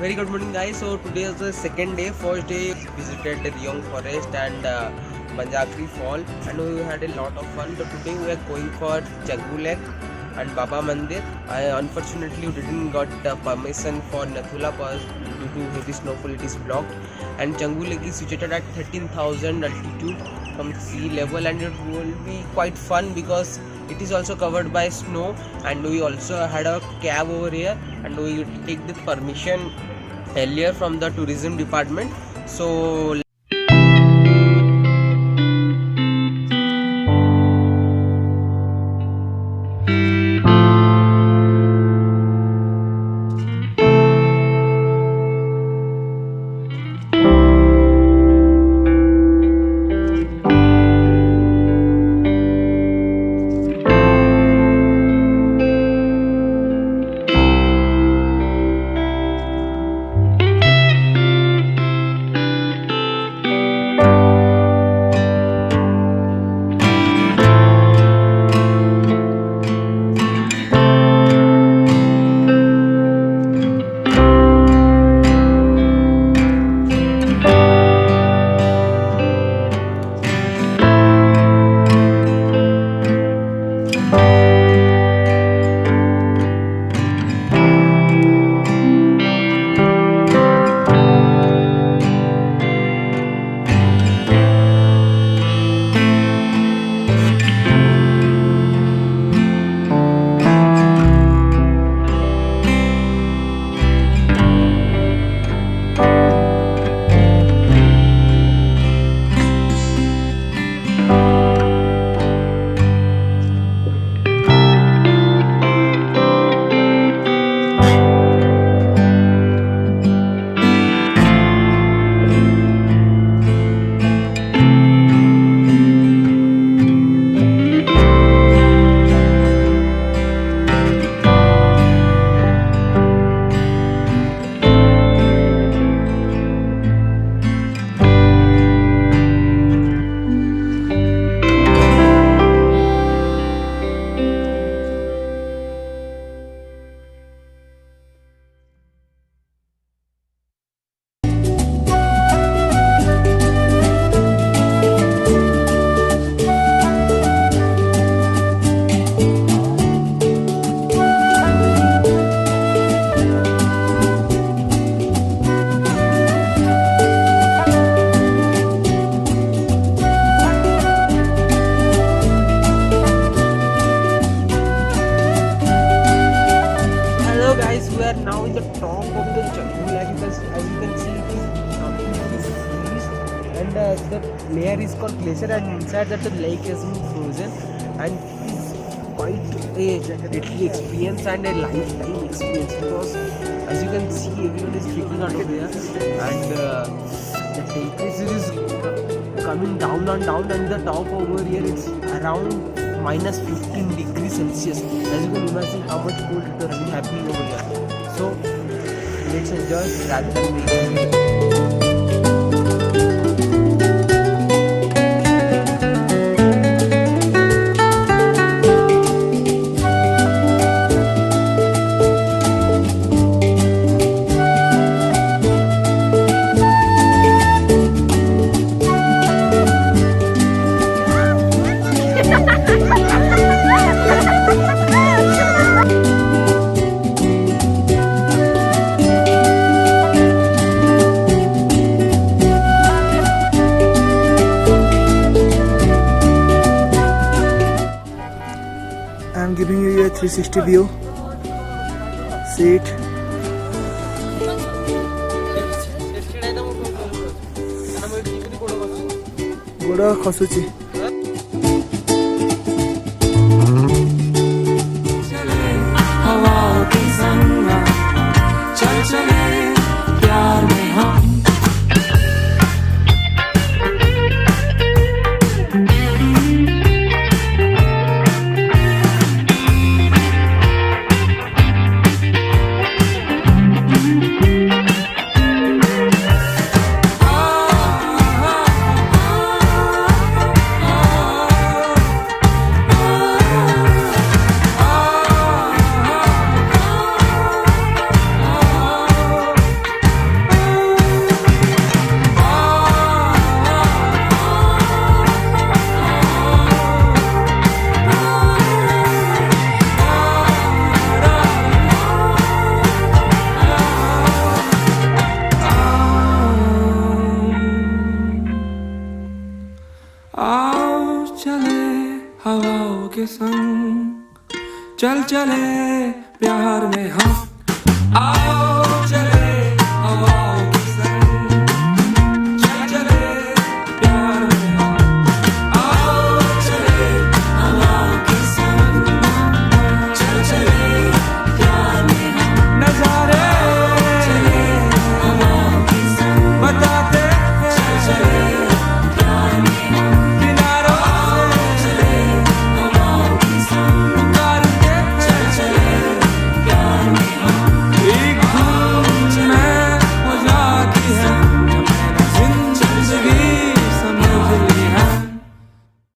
Very good morning, guys. So today is the second day. First day visited the Ryong Forest and Manjakri Fall, and we had a lot of fun. So today we are going for Changu Lake and Baba Mandir. Unfortunately didn't got permission for Nathula Pass due to heavy snowfall. It is blocked, and Changu Lake is situated at 13,000 altitude from sea level, and it will be quite fun because it is also covered by snow. And we also had a cab over here, and we take the permission earlier from the tourism department. So now in the top of the Changu Lake, because as you can see it is completely freeze, and the layer is called glacier, and inside that the lake has been frozen, and it is quite a deadly experience and a lifetime experience, because as you can see everyone is freaking out over there, and the temperature is coming down and down, and the top over here it's around minus 15 degrees Celsius. As you can imagine how much cold it is really happening over here. So let's enjoy rather than waiting. I'm giving you a 360 view. See it. गोड़ खसुची हवाओं के संग चल चले प्यार में हम आओ